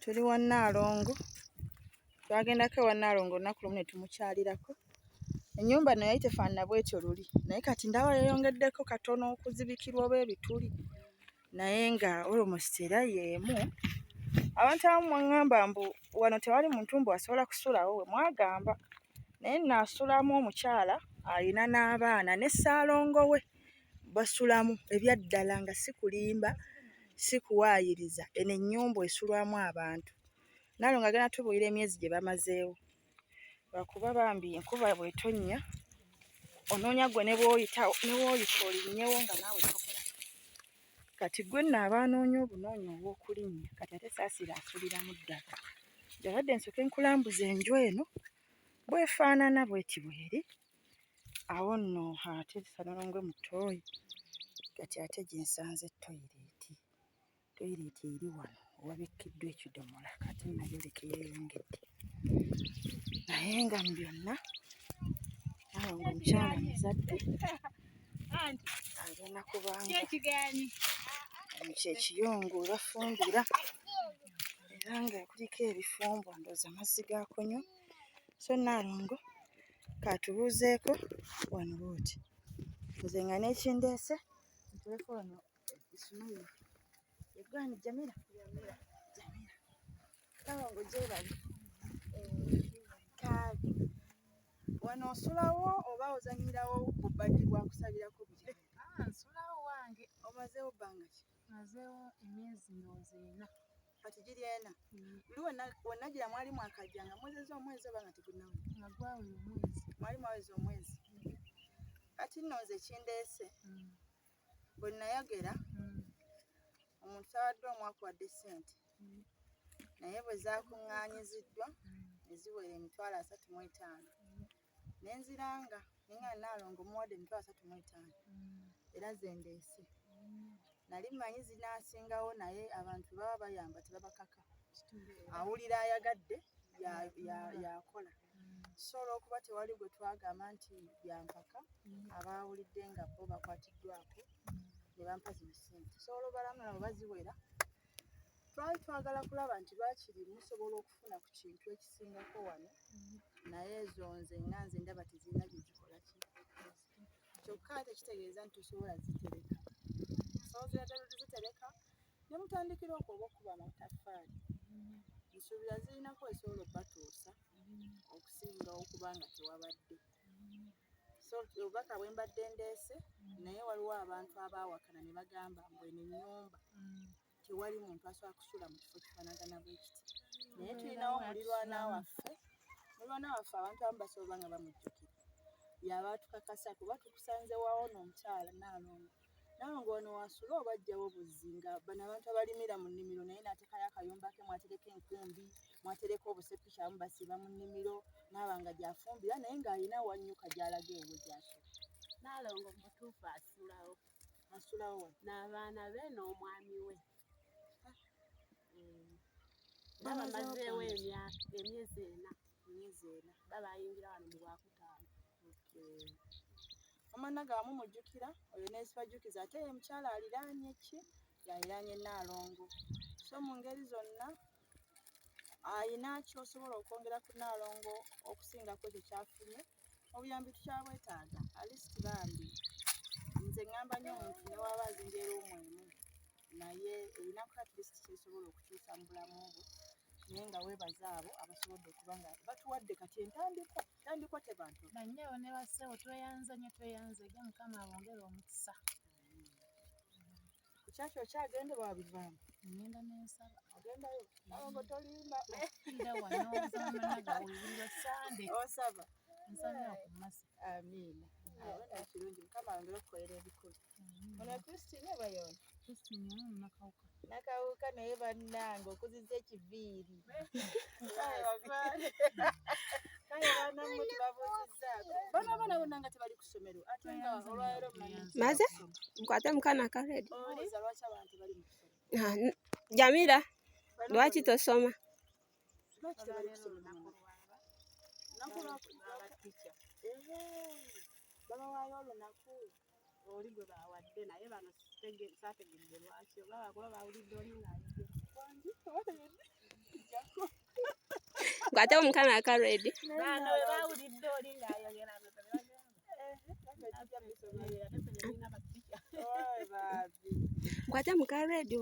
Tuli wa Nalongo. Twagendako wa Nalongo olunaku lumu ne tumukyalirako. Ennyumba no yali tefaanana bwetyo luli. Naye kati ndaba yeyongeddeko katono okuzibikirwa oba ebituli. Naye nga almost era y'emu. Abantu abamu mwaŋŋamba mbu wano tewali muntu mbu asobola kusulawo we mwagamba. Naye nno asulamu omukyala ayina n'abaana ne Ssaalongo we basulamu ebyaddala nga si kulimba si kuwaayiriza. Eno ennyumba esulwamu abantu. Nalongo agenda tubuulira emyezi gye bamazeewo. Lwakuba bambi enkuba bw'etonnya onoonya gwe ne bw'oyita olinnyewo nga naawe tokola. Kati gwe nno aba anoonya obunoonya obw'okulinnya kati ate saasira asuliramu ddala. Yabadde nsooke nkulambuza enju eno bw'efaanana bw'eti bw'eri. Awo nno ate Nalongo mu ttooyi. Kati ate gye nsanze toyireeti. Toyireeti eri wano wabikkiddwa ekidomola kati nayo leka yeeyongedde. Naye nga mu byonna Nalongo omukyala muzadde agenda kubanga kyekiyungu we bafumbira era nga kuliko ebifumbwa ndowooza amazzi ga kunywa. So Nalongo katubuuzeeko wano bw'oti. Nze nga n'ekindeese ntuleko wano Ismail. Yegwani Jamila. Nalongo gyebali. Kaabi. Wano osulawo oba ozanyirawo bubbadde bwa kusabirako buli? Nsulawo wange. Omazeewo bbanga ki? Mazeewo emyezi ndowooza 4. Kati giri 4. Luli wennagira mwali mwakajjanga mwezezza omwezi oba nga tegunnawe? Nga gwawula omwezi. Mwali mwaweza omwezi. Kati nno nze kindeese bwe nayogera omuntu tawadde omwakuwadde ssente naye bwe zaakuŋŋaanyiziddwa ne ziwera $35,000 ne nziranga naye nga Nalongo muwadde $35,000 era ze ndeese. Nali mmanyi zinaasingawo naye abantu baba bayamba tebabakaka. Awulira ayagadde yakola. So olw'okuba tewali gwe twagamba nti yampaka abaawulidde nga bo bakwatiddwako ne bampa zino ssente. So olw'obalamu nabo baziwera twali twagala kulaba nti baakiri musobola okufuna ku kintu ekisingako wano naye ezo nze ndaba tezirina bye zikola ki. Kyokka tekitegeeza nti tosobola zitereka. Zitereka ne mutandikira okwo okuba amataffaali. Nsuubira zirinako esobola obbatuusa okusinga okuba nga tewabadde. So obubaka bwe mbadde ndeese naye waliwo abantu abaawakana ne bagamba mbu eno ennyumba tewali muntu asobola kusula mu kifo kifaanagana bwe kiti. Naye tulinawo mulirwana waffe abantu abamu basobola nga bamujjukira. Y'aba tukakasa kuba tukusanze wawo n'omukyala Nalongo wano wasula oba ajjawo buzinga bano abantu abalimira mu nnimiro naye n'ateekayo akayumba ke mw'atereka enkumbi mw'atereka obusepiki abamu basiiba mu nnimiro n'aba nga gy'afumbira naye ng'alina wannyuka gy'alaga ewo gy'asula. Nalongo mu butuufu asulawo. Asulawo wano n'abaana be n'omwami we. Bamazeewo emyezi 4. Baba ayingira wano mu Lwakutaano. Omwana wamu mujjukira oyo n'esibajjukiza ate ye mukyala aliraanye ki? Yaliraanye Nalongo. So mu ngeri zonna ayina ky'osobola okwongera ku Nalongo okusingako ekyo ky'afunye. Obuyambi tukyabwetaaga alisiti bambi. Nze ŋŋamba nnyo omuntu ne waba azinga omwemu naye erinako atilisiti ky'esobola okukyusa mu bulamu bwe naye nga weebaza abo abasobodde okuba nga batuwadde kati entandikwa tebantu. Bannyewo ne basseewo tweyanze ejja mukama abongere omukisa. Ku kyakyo okyagenda bwabivaamu? Ngenda n'ensaba. Ogendayo? Nalongo tolimba. Okufiira wano ozamanaga wulira Sande. Osaba? Nsabira ku masa. Amiina. Awo kirungi mukama ayongere okukolera ebikulu. Ono Christine bayona? Christine yamu nakawuka. Nakawuka naye bannange okuziza ekiviiri. Banamwe tubabuuzizzaako. Bonna nga tebali ku ssomero ate nga olwaleero maze nkwate mukana akaredi. Olowooza lwaki abantu bali mu ssomero? Jamila, lwaki tosoma? Lwaki tebali ku ssomero? Babawaayo olunaku oli gwe bawadde naye bano saategedde lwaki oba bakuba bawulidde oli ng'ayogera. Nkwate omukana aka ready. Bano we bawulidde oli ng'ayogera Nkwate muka ready.